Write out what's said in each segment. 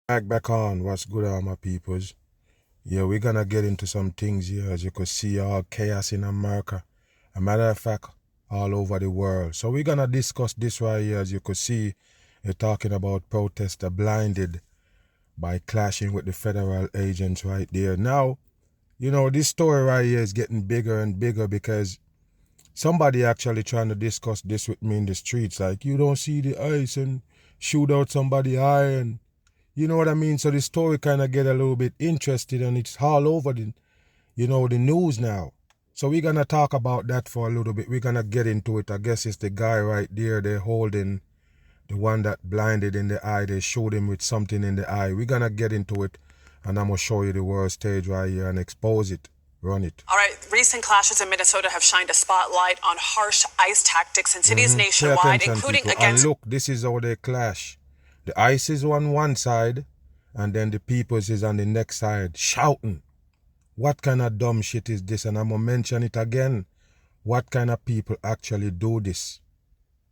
Back on. What's good, all my peoples? Yeah, we're gonna get into some things here. As you could see, all chaos in America. A matter of fact, all over the world. So we're gonna discuss this right here. As you could see, you're talking about protesters blinded by clashing with the federal agents right there. Now, this story right here is getting bigger and bigger because somebody actually trying to discuss this with me in the streets. Like, you don't see the ice and shoot out somebody eye and you know what I mean? So the story kind of get a little bit interested and it's all over the news now. So we're going to talk about that for a little bit. We're going to get into it. I guess it's the guy right there. They're holding the one that blinded in the eye. They showed him with something in the eye. We're going to get into it and I'm going to show you the world stage right here and expose it. Run it. All right, recent clashes in Minnesota have shined a spotlight on harsh ICE tactics in cities nationwide, including people. against... And look, this is how they clash. The ICE is on one side, and then the peoples is on the next side, shouting. What kind of dumb shit is this? And I'm going to mention it again. What kind of people actually do this?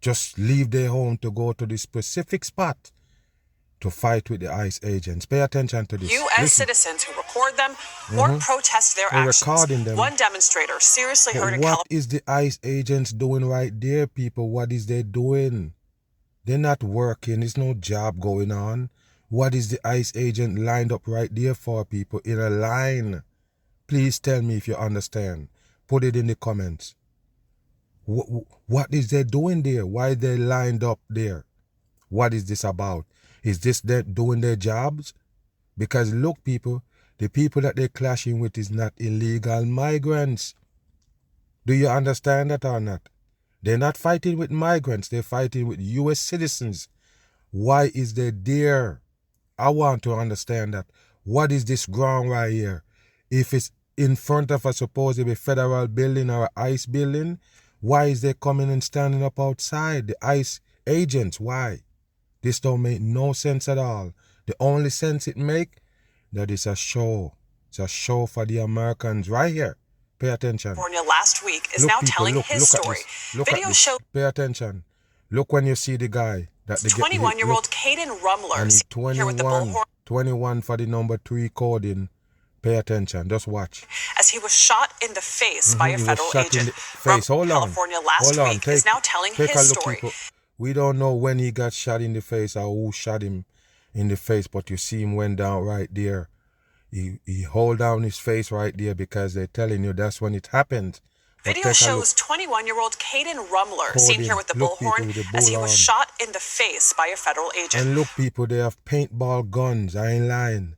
Just leave their home to go to the specific spot to fight with the ICE agents. Pay attention to this. U.S. citizens who record them or protest their actions. Recording them. One demonstrator seriously hurt in California. What is the ICE agents doing right there, people? What is they doing? They're not working. There's no job going on. What is the ICE agent lined up right there for, people? In a line. Please tell me if you understand. Put it in the comments. What is they doing there? Why they lined up there? What is this about? Is this they doing their jobs? Because look, people, the people that they're clashing with is not illegal migrants. Do you understand that or not? They're not fighting with migrants. They're fighting with U.S. citizens. Why is they there? I want to understand that. What is this ground right here? If it's in front of a supposedly federal building or an ICE building, why is they coming and standing up outside? The ICE agents, why? This don't make no sense at all. The only sense it make, that it's a show. It's a show for the Americans right here. Pay attention. California last week is now telling his story. Video show. Pay attention. Look when you see the guy. That 21-year-old Caden Rumlers here with the bullhorn. 21 for the number 3 coding. Pay attention. Just watch. As he was shot in the face by a federal agent. Hold on. California last week is now telling his story. People. We don't know when he got shot in the face or who shot him in the face, but you see him went down right there. He hold down his face right there because they're telling you that's when it happened. Video shows 21-year-old Caden Rumler seen here with the bullhorn as he was shot in the face by a federal agent. And look, people, they have paintball guns. I ain't lying.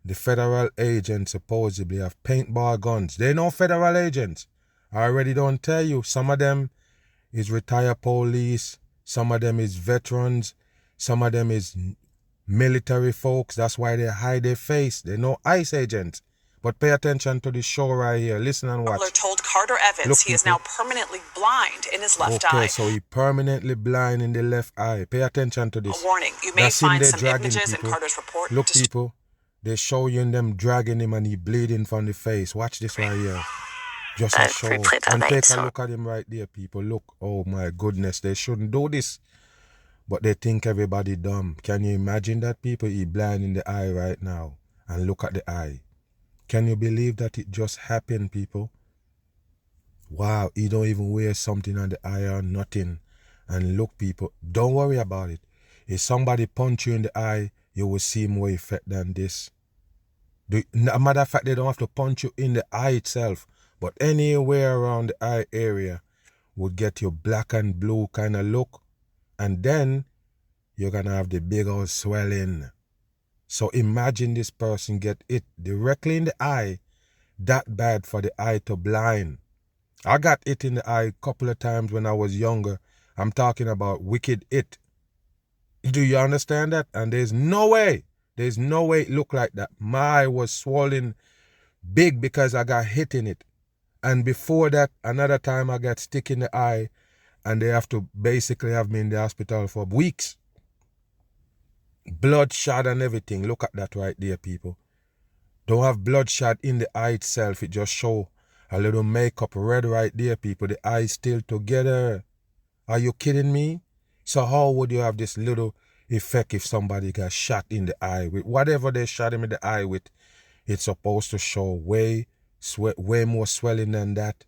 The federal agents supposedly have paintball guns. They're no federal agents. I already don't tell you. Some of them is retired police. Some of them is veterans. Some of them is military folks. That's why they hide their face. They're no ICE agents. But pay attention to the show right here. Listen and watch. Rumler told Carter Evans he is now permanently blind in his left eye. Okay, so he permanently blind in the left eye. Pay attention to this. A warning. You may find some images in Carter's report. Look, people. They show you them dragging him and he bleeding from the face. Watch this right here. Just a show. And take a look at him right there, people. Look. Oh, my goodness. They shouldn't do this. But they think everybody dumb. Can you imagine that, people? He blind in the eye right now. And look at the eye. Can you believe that it just happened, people? Wow, he don't even wear something on the eye or nothing. And look, people, don't worry about it. If somebody punch you in the eye, you will see more effect than this. Matter of fact, they don't have to punch you in the eye itself, but anywhere around the eye area would get you black and blue kind of look. And then you're going to have the big old swelling. So imagine this person get it directly in the eye, that bad for the eye to blind. I got it in the eye a couple of times when I was younger. I'm talking about wicked it. Do you understand that? And there's no way it looked like that. My eye was swollen big because I got hit in it. And before that, another time I got stick in the eye and they have to basically have me in the hospital for weeks. Bloodshot and everything. Look at that right there, people. Don't have bloodshot in the eye itself. It just show a little makeup red right there, people. The eye still together. Are you kidding me? So how would you have this little effect if somebody got shot in the eye with whatever they shot him in the eye with. It's supposed to show way more swelling than that,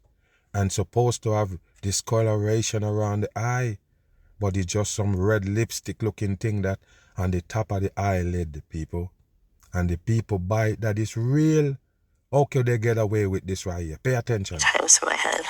and supposed to have discoloration around the eye, but it's just some red lipstick looking thing that on the top of the eyelid, people. And the people buy it that is real. How could they get away with this right here? Pay attention. Times in my head.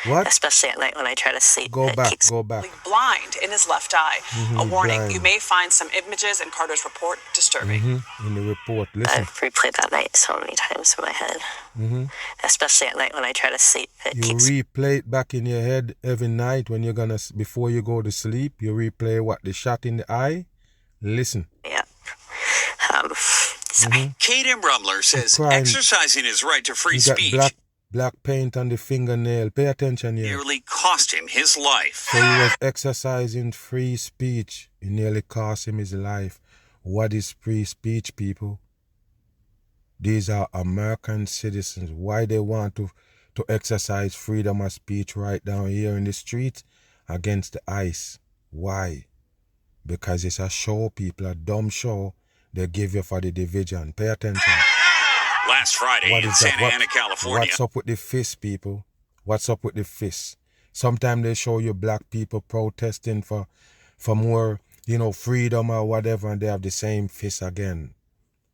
What? Especially at night when I try to sleep. Go back. Blind in his left eye. A warning, blind. you may find some images in Carter's report disturbing. In the report, listen. I've replayed that night so many times in my head. Especially at night when I try to sleep. You replay it back in your head every night when you're gonna, before you go to sleep, you replay what the shot in the eye. Listen. Yeah. Caden Rumler says exercising his right to free speech black paint on the fingernail. Pay attention here. nearly cost him his life. So he was exercising free speech. It nearly cost him his life. What is free speech, people? These are American citizens. Why they want to exercise freedom of speech right down here in the street against the ICE? Why? Because it's a show, people, a dumb show they give you for the division. Pay attention. Last Friday in Santa Ana, California. What's up with the fist, people? What's up with the fist? Sometimes they show you black people protesting for more, freedom or whatever, and they have the same fist again.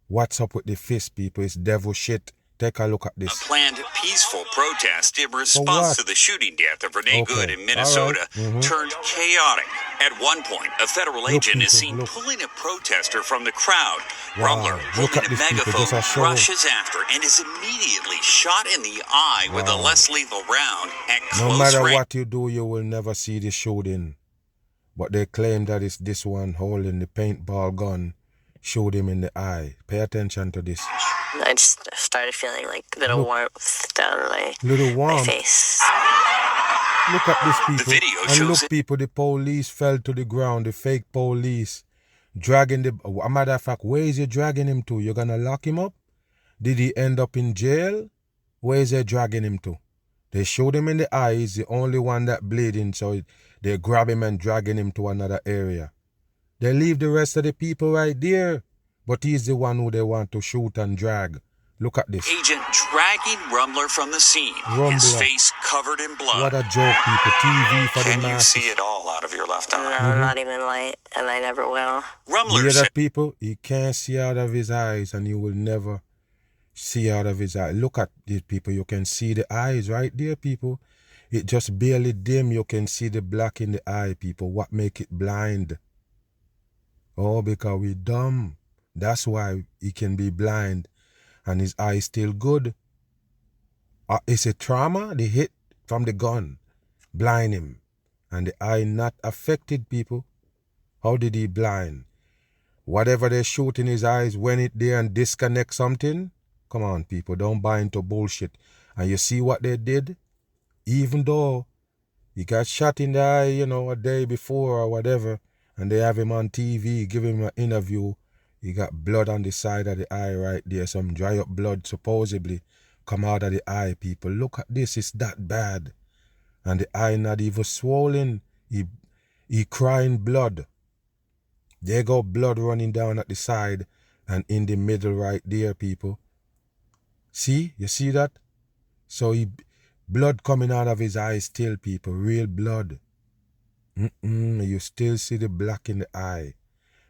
What's up with the fist, people? It's devil shit. Take a look at this. A planned peaceful protest in response to the shooting death of Renee Good in Minnesota turned chaotic. At one point, a federal agent is seen pulling a protester from the crowd. Rumler, holding a megaphone, rushes after and is immediately shot in the eye with a less lethal round at close range. No matter what you do, you will never see the shooting. But they claim that it's this one holding the paintball gun showed him in the eye. Pay attention to this. I just started feeling like a little warmth down my face. Look at this, people. The video and shows look, people, the police fell to the ground, the fake police, dragging the... A matter of fact, where is he dragging him to? You're going to lock him up? Did he end up in jail? Where is they dragging him to? They showed him in the eye. He's the only one that bleeding, so they grab him and dragging him to another area. They leave the rest of the people right there. But he's the one who they want to shoot and drag. Look at this. Agent dragging Rumler from the scene. His face covered in blood. What a joke, people. TV for the masses. Can you see it all out of your left eye? No, not even light, and I never will. Rumler said, that, people? He can't see out of his eyes, and he will never see out of his eyes. Look at these people. You can see the eyes right there, people. It just barely dim. You can see the black in the eye, people. What make it blind? Oh, because we dumb. That's why he can be blind and his eye still good. It's a trauma, the hit from the gun, blind him. And the eye not affected, people. How did he blind? Whatever they shoot in his eyes, when it there and disconnect something, come on, people, don't buy into bullshit. And you see what they did? Even though he got shot in the eye, a day before or whatever, and they have him on TV, give him an interview, he got blood on the side of the eye right there. Some dry up blood supposedly come out of the eye, people. Look at this. It's that bad. And the eye not even swollen. He crying blood. There go blood running down at the side and in the middle right there, people. See? You see that? So blood coming out of his eye still, people. Real blood. You still see the black in the eye.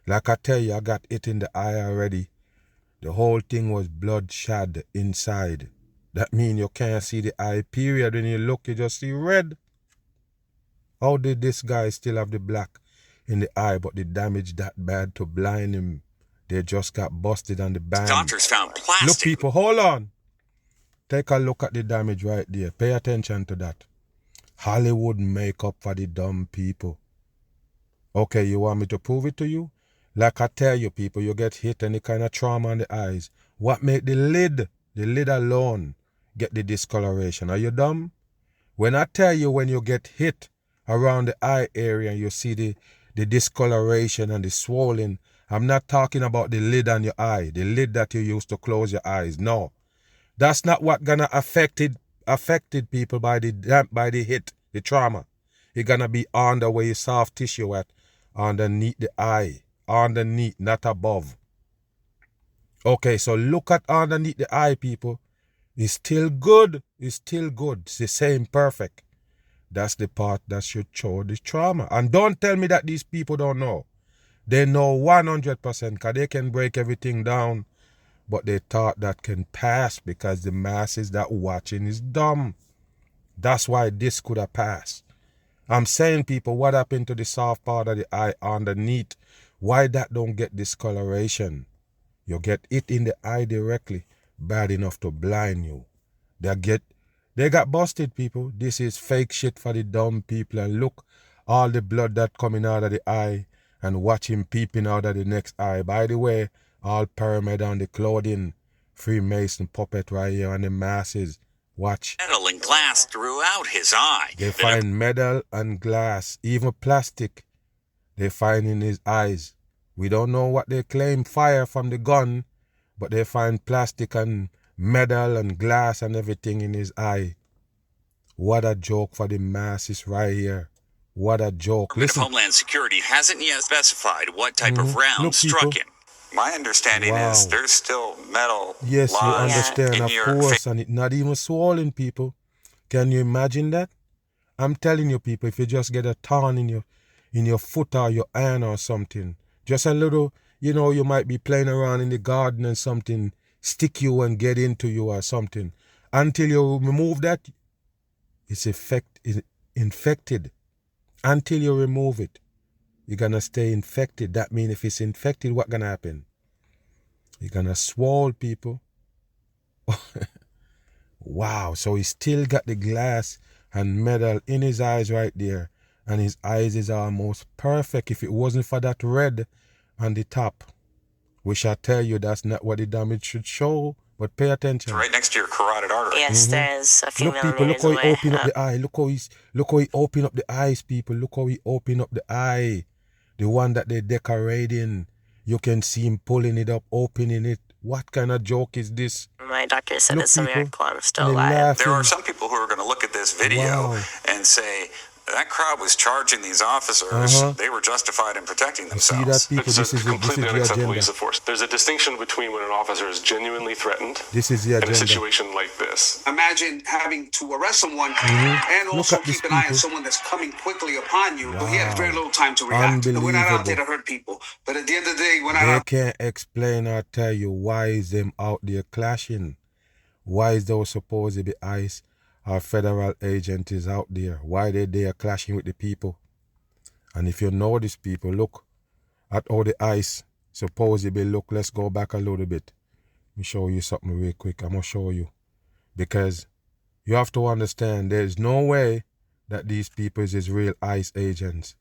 Like I tell you, I got it in the eye already. The whole thing was bloodshot inside. That means you can't see the eye, period. When you look, you just see red. How did this guy still have the black in the eye, but the damage that bad to blind him? They just got busted on the band. Doctors found plastic. Look, people, hold on. Take a look at the damage right there. Pay attention to that. Hollywood make up for the dumb people. Okay, you want me to prove it to you? Like I tell you, people, you get hit any kind of trauma on the eyes. What make the lid alone, get the discoloration? Are you dumb? When I tell you when you get hit around the eye area and you see the discoloration and the swelling, I'm not talking about the lid on your eye, the lid that you use to close your eyes. No. That's not what gonna affected people by the hit, the trauma. It's gonna be under where your soft tissue at, underneath the eye. Underneath, not above. Okay, so look at underneath the eye, people. It's still good. It's still good. It's the same perfect. That's the part that should show the trauma. And don't tell me that these people don't know. They know 100% because they can break everything down. But they thought that can pass because the masses that watching is dumb. That's why this could have passed. I'm saying, people, what happened to the soft part of the eye underneath? Why that don't get discoloration? You get it in the eye directly, bad enough to blind you. They got busted, people. This is fake shit for the dumb people. And look, all the blood that coming out of the eye and watch him peeping out of the next eye. By the way, all pyramid on the clothing, Freemason puppet right here on the masses. Watch. Metal and glass throughout his eye. They find metal and glass, even plastic. They find in his eyes. We don't know what they claim fire from the gun, but they find plastic and metal and glass and everything in his eye. What a joke for the masses right here. What a joke. Listen. Homeland Security hasn't yet specified what type of round struck him. My understanding is there's still metal. Yes, you understand, of course, and it's not even swollen, people. Can you imagine that? I'm telling you, people, if you just get a thorn in your foot or your hand or something, just a little, you might be playing around in the garden and something stick you and get into you or something. Until you remove that, it's infected. Until you remove it, you're going to stay infected. That means if it's infected, what's going to happen? You're going to swallow, people. Wow. So he still got the glass and metal in his eyes right there. And his eyes is almost perfect if it wasn't for that red on the top. Which I tell you, that's not what the damage should show. But pay attention. Right next to your carotid artery. Yes, there's a few Look, people, look how he open up the eye. Look how he open up the eyes, people. Look how he open up the eye. The one that they're decorating. You can see him pulling it up, opening it. What kind of joke is this? My doctor said it's a miracle I'm still alive. There are some people who are going to look at this video and say, that crowd was charging these officers. They were justified in protecting themselves. You see that, people? It's a completely unacceptable use of force. There's a distinction between when an officer is genuinely threatened and a situation like this. Imagine having to arrest someone and also keep an eye on someone that's coming quickly upon you. But he had very little time to react. We're not out there to hurt people. But at the end of the day, we're not out. They can't explain or tell you why is them out there clashing. Why is those supposed to be ICE? Our federal agent is out there. Why they are clashing with the people? And if you know these people, look at how the ICE supposedly look. Let's go back a little bit. Let me show you something real quick. I'm going to show you. Because you have to understand there's no way that these people is real ICE agents.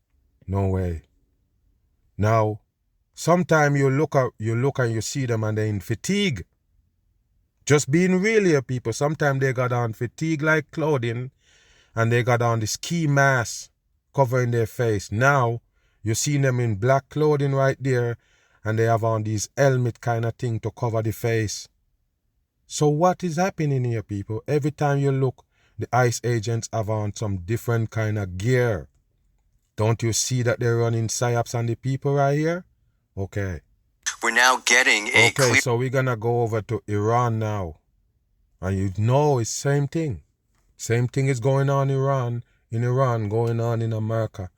No way. Now, sometimes you look and you see them and they're in fatigue. Just being real here, people. Sometimes they got on fatigue-like clothing and they got on the ski mask covering their face. Now, you see them in black clothing right there and they have on these helmet kind of thing to cover the face. So what is happening here, people? Every time you look, the ICE agents have on some different kind of gear. Don't you see that they're running psyops on the people right here? Okay. We're now getting a Okay, so we're going to go over to Iran now. And you know it's same thing. Same thing is going on in Iran, going on in America.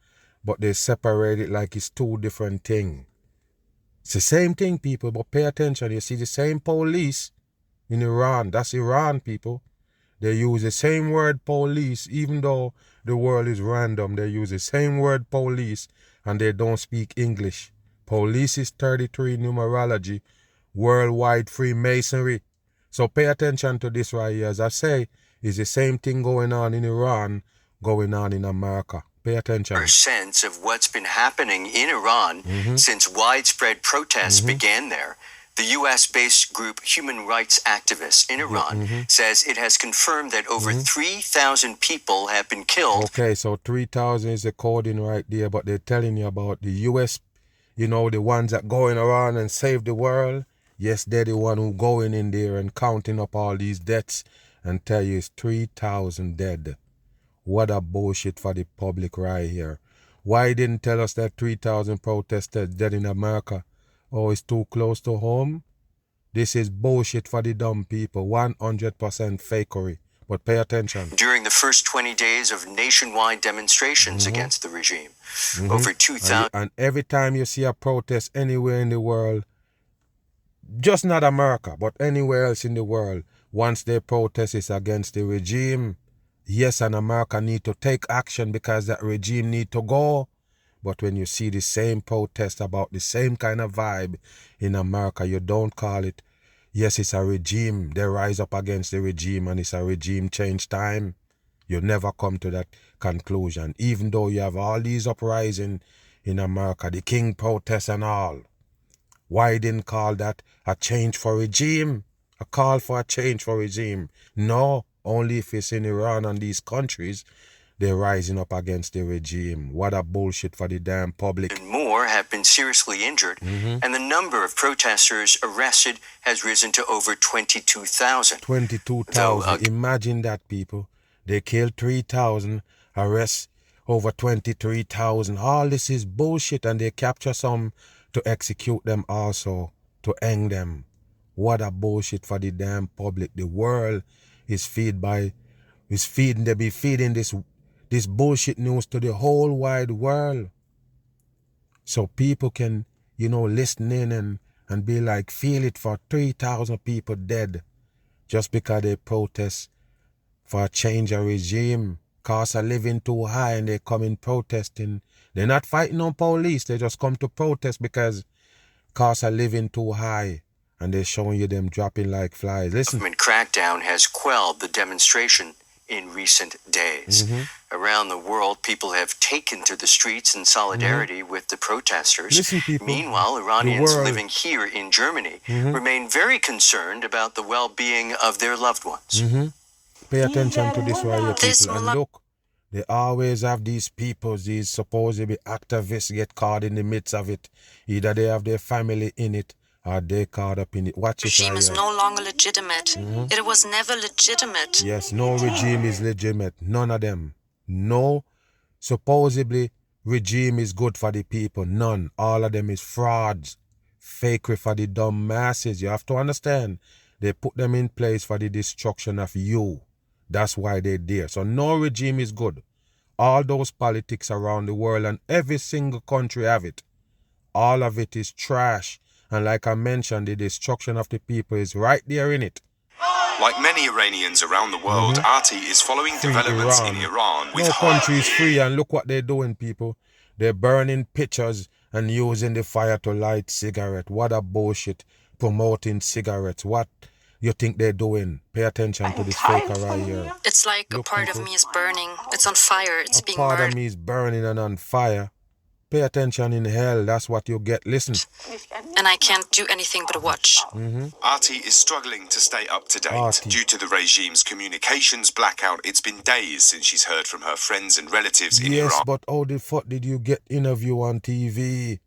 But they separate it like it's two different things. It's the same thing, people, but pay attention. You see the same police in Iran. That's Iran, people. They use the same word police, even though the world is random. They use the same word police and they don't speak English. Police is 33 numerology, worldwide Freemasonry. So pay attention to this right here. As I say, it's the same thing going on in Iran, going on in America. Pay attention. Sense of what's been happening in Iran since widespread protests began there. The U.S.-based group Human Rights Activists in Iran says it has confirmed that over 3,000 people have been killed. Okay, so 3,000 is the coding right there, but they're telling you about the U.S., the ones that going around and save the world. Yes, they're the one who going in there and counting up all these deaths and tell you it's 3,000 dead. What a bullshit for the public right here. Why didn't tell us that 3,000 protesters dead in America? Oh, it's too close to home? This is bullshit for the dumb people. 100% fakery. But pay attention. During the first 20 days of nationwide demonstrations against the regime, over 2,000... And every time you see a protest anywhere in the world, just not America, but anywhere else in the world, once they protest is against the regime. Yes, and America need to take action because that regime need to go. But when you see the same protest about the same kind of vibe in America, you don't call it, yes, it's a regime. They rise up against the regime and it's a regime change time. You never come to that conclusion. Even though you have all these uprising in America, the King protests and all. Why didn't call that a change for regime? A call for a change for regime? No, only if it's in Iran and these countries, they're rising up against the regime. What a bullshit for the damn public. And more have been seriously injured, and the number of protesters arrested has risen to over 22,000. 22,000. Imagine that, people. They killed 3,000, arrest over 23,000. All this is bullshit, and they capture some to execute them also, to hang them. What a bullshit for the damn public. The world is they be feeding this bullshit news to the whole wide world. So people can, listen in and be like, feel it for 3,000 people dead just because they protest for a change of regime. Costs of living too high and they come in protesting. They're not fighting on police. They just come to protest because costs of living too high. And they're showing you them dropping like flies. Listen. The government crackdown has quelled the demonstration in recent days. Around the world, people have taken to the streets in solidarity with the protesters. Listen, people. Meanwhile, Iranians living here in Germany remain very concerned about the well-being of their loved ones. Pay attention to this right here, people. And look, they always have these people, these supposedly activists get caught in the midst of it. Either they have their family in it or they caught up in it. Watch it right here. The regime is no longer legitimate. It was never legitimate. Yes, no regime is legitimate. None of them. No supposedly regime is good for the people. None. All of them is frauds. Fakery for the dumb masses. You have to understand. They put them in place for the destruction of you. That's why they're there. So no regime is good. All those politics around the world and every single country have it. All of it is trash. And like I mentioned, the destruction of the people is right there in it. Like many Iranians around the world, Arti is following developments in Iran with no country is free, and look what they're doing, people. They're burning pictures and using the fire to light cigarette. What a bullshit. Promoting cigarettes. What you think they're doing? Pay attention to this faker right here. It's like a part of me is burning. It's on fire. It's being murdered. A part of me is burning and on fire. Pay attention in hell. That's what you get. Listen. And I can't do anything but watch. Arti is struggling to stay up to date. Due to the regime's communications blackout, it's been days since she's heard from her friends and relatives in Iran. Yes, but how the fuck did you get interview on TV?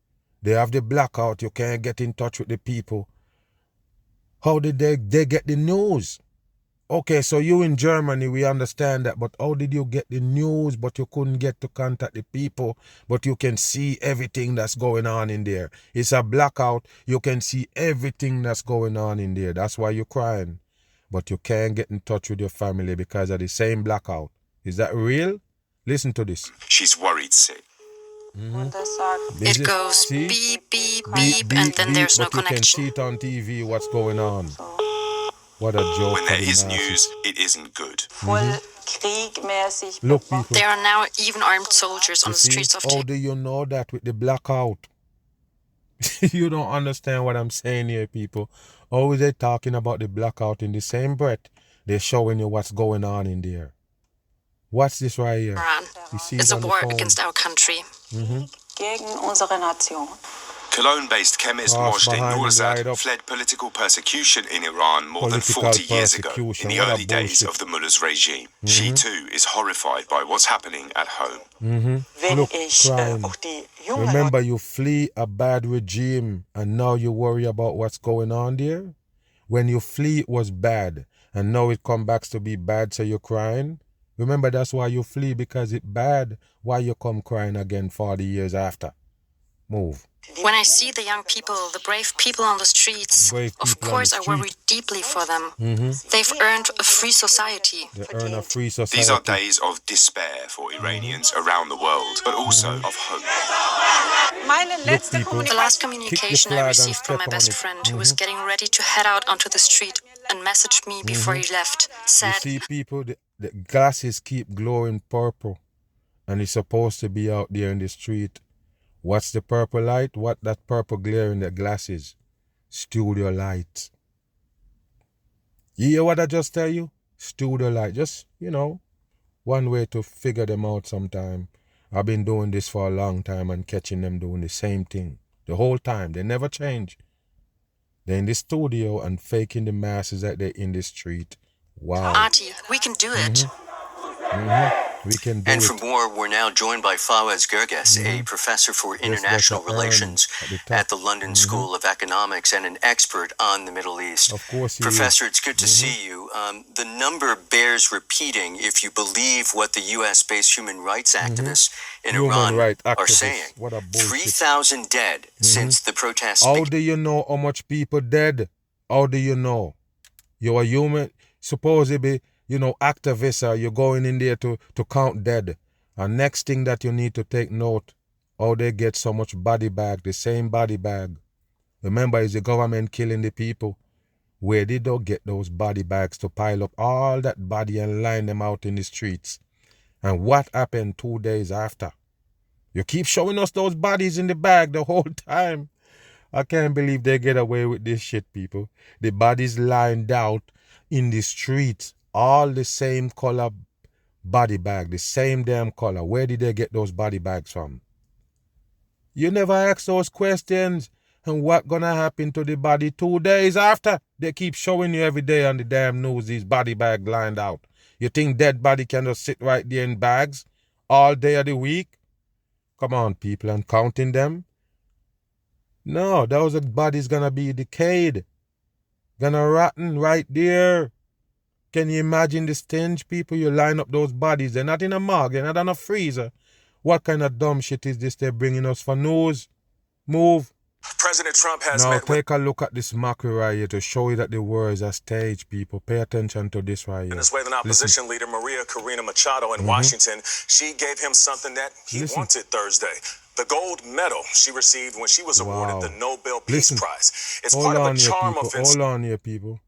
They have the blackout. You can't get in touch with the people. How did they get the news? Okay, so you in Germany, we understand that, but how did you get the news, but you couldn't get to contact the people, but you can see everything that's going on in there? It's a blackout. You can see everything that's going on in there. That's why you're crying. But you can't get in touch with your family because of the same blackout. Is that real? Listen to this. She's worried sick. It goes beep, beep, beep, and then there's no connection. You can see it on TV, what's going on. What a joke. When there is news, it isn't good. Look, people. There are now even armed soldiers on the streets of How do you know that with the blackout? You don't understand what I'm saying here, people. Always they're talking about the blackout in the same breath. They're showing you what's going on in there. What's this right here? Iran. It's a war against our country. Cologne-based chemist Mojde Nourzad fled political persecution in Iran more than 40 years ago, in the early days of the Mullah's regime. She too is horrified by what's happening at home. Look, crying. Remember, you flee a bad regime and now you worry about what's going on there? When you flee it was bad and now it comes back to be bad, so you're crying? Remember, that's why you flee, because it's bad. Why you come crying again 40 years after? Move. When I see the young people, the brave people on the streets, of course I worry deeply for them. They've earned a free society. They earn a free society. These are days of despair for Iranians around the world, but also of hope. The last communication I received from my best friend, who was getting ready to head out onto the street and messaged me before he left, said, you see, people, the glasses keep glowing purple, and he's supposed to be out there in the street. What's the purple light? What that purple glare in the glasses? Studio light. You hear what I just tell you? Studio light. Just, one way to figure them out sometime. I've been doing this for a long time and catching them doing the same thing. The whole time. They never change. They're in the studio and faking the masses that they're in the street. Wow. Auntie, we can do it. We can do and it. for more, we're now joined by Fawaz Gerges, a professor for international relations at the London School of Economics and an expert on the Middle East. Of course, Professor, it's good to see you. The number bears repeating if you believe what the U.S.-based human rights activists in Iran are saying. 3,000 dead since the protests began. How do you know how much people dead? How do you know? You're a human, supposedly, activists, you're going in there to count dead. And next thing that you need to take note, how they get so much body bag, the same body bag. Remember, it's the government killing the people. Where did they get those body bags to pile up all that body and line them out in the streets? And what happened 2 days after? You keep showing us those bodies in the bag the whole time. I can't believe they get away with this shit, people. The bodies lined out in the streets. All the same color body bag, the same damn color. Where did they get those body bags from? You never ask those questions. And what gonna happen to the body 2 days after? They keep showing you every day on the damn news these body bags lined out. You think dead body can just sit right there in bags all day of the week? Come on, people, and counting them? No, those bodies gonna be decayed. Gonna rotten right there. Can you imagine the stench, people? You line up those bodies. They're not in a morgue. They're not on a freezer. What kind of dumb shit is this they're bringing us for news? Move. President Trump has now take a look at this mockery right here to show you that the war is a stage, people. Pay attention to this right here. Venezuelan opposition leader Maria Corina Machado in Washington. She gave him something that he wanted Thursday. The gold medal she received when she was awarded the Nobel Peace Prize. It's part of a charm offensive. Hold on here, people.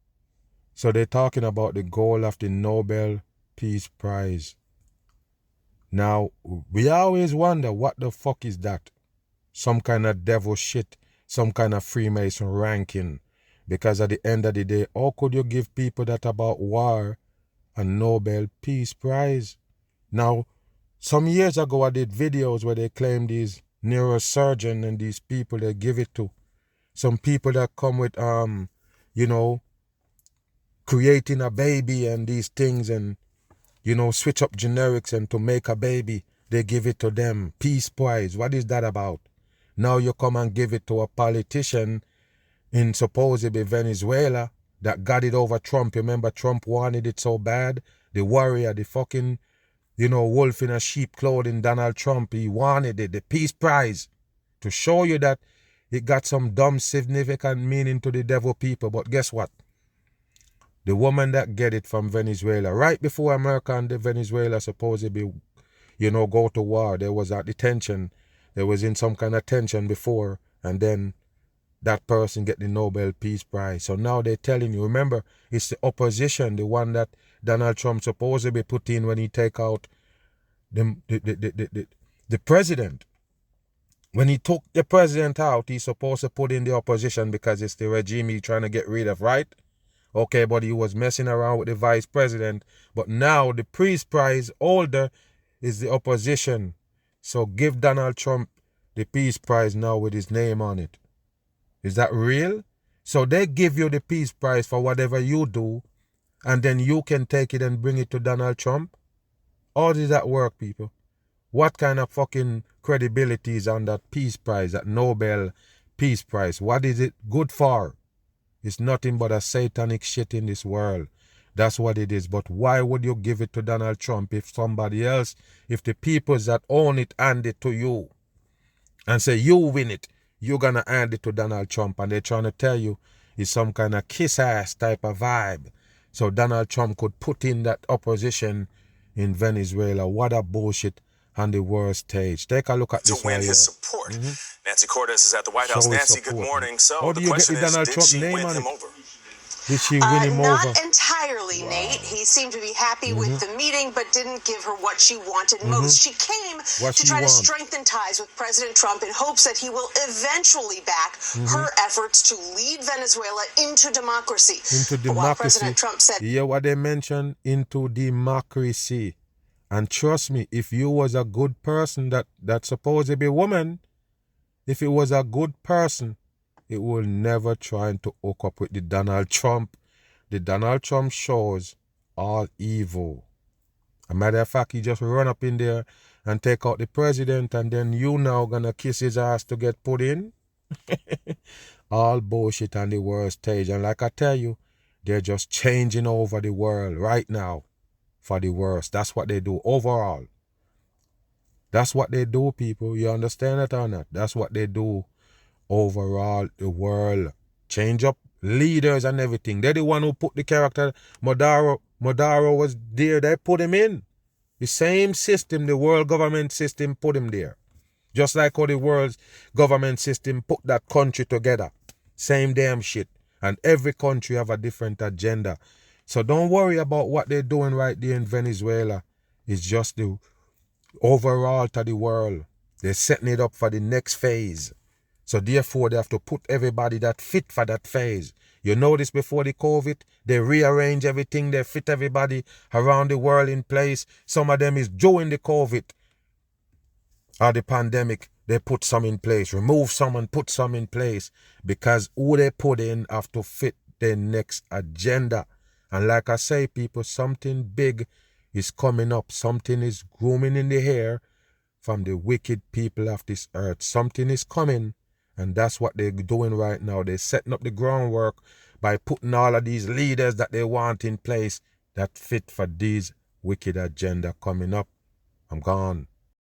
So they're talking about the goal of the Nobel Peace Prize. Now, we always wonder, what the fuck is that? Some kind of devil shit, some kind of Freemason ranking. Because at the end of the day, how could you give people that about war a Nobel Peace Prize? Now, some years ago I did videos where they claim these neurosurgeons and these people they give it to. Some people that come with, creating a baby and these things and, switch up generics and to make a baby, they give it to them. Peace Prize. What is that about? Now you come and give it to a politician in supposedly Venezuela that got it over Trump. Remember, Trump wanted it so bad. The warrior, the fucking, wolf in a sheep clothing, Donald Trump, he wanted it. The Peace Prize. To show you that it got some dumb, significant meaning to the devil people. But guess what? The woman that get it from Venezuela, right before America and Venezuela supposedly, go to war, there was a detention. There was in some kind of tension before, and then that person get the Nobel Peace Prize. So now they're telling you, remember, it's the opposition, the one that Donald Trump supposedly put in when he take out the president. When he took the president out, he's supposed to put in the opposition because it's the regime he's trying to get rid of, right? Okay, but he was messing around with the vice president. But now the Peace Prize holder is the opposition. So give Donald Trump the Peace Prize now with his name on it. Is that real? So they give you the Peace Prize for whatever you do, and then you can take it and bring it to Donald Trump? How does that work, people? What kind of fucking credibility is on that Peace Prize, that Nobel Peace Prize? What is it good for? It's nothing but a satanic shit in this world. That's what it is. But why would you give it to Donald Trump if somebody else, if the peoples that own it hand it to you and say you win it, you're going to hand it to Donald Trump, and they're trying to tell you it's some kind of kiss-ass type of vibe. So Donald Trump could put in that opposition in Venezuela. What a bullshit on the world stage. Take a look at this to win his support. Nancy Cortez is at the White House. Nancy, good morning. So how do you get the Donald Trump name on it? Over? Did she win him over? Not entirely, Nate. He seemed to be happy with the meeting, but didn't give her what she wanted most. She came to try to strengthen ties with President Trump in hopes that he will eventually back her efforts to lead Venezuela into democracy. But while President Trump said, you hear what they mentioned? Into democracy. And trust me, if you was a good person, that supposed to be a woman, if it was a good person, it will never try to hook up with the Donald Trump. The Donald Trump shows all evil. As a matter of fact, he just run up in there and take out the president, and then you now gonna kiss his ass to get put in? All bullshit on the world stage. And like I tell you, they're just changing over the world right now for the worst. That's what they do overall. That's what they do, people. You understand it or not? That's what they do overall, the world. Change up leaders and everything. They're the one who put the character. Maduro was there. They put him in. The same system, the world government system, put him there. Just like how the world's government system put that country together. Same damn shit. And every country have a different agenda. So don't worry about what they're doing right there in Venezuela. It's just the overall to the world. They're setting it up for the next phase. So therefore, they have to put everybody that fit for that phase. You notice before the COVID, they rearrange everything. They fit everybody around the world in place. Some of them is during the COVID or the pandemic. They put some in place. Remove some and put some in place. Because who they put in have to fit their next agenda. And like I say, people, something big is coming up. Something is grooming in the air from the wicked people of this earth. Something is coming. And that's what they're doing right now. They're setting up the groundwork by putting all of these leaders that they want in place that fit for these wicked agenda coming up. I'm gone.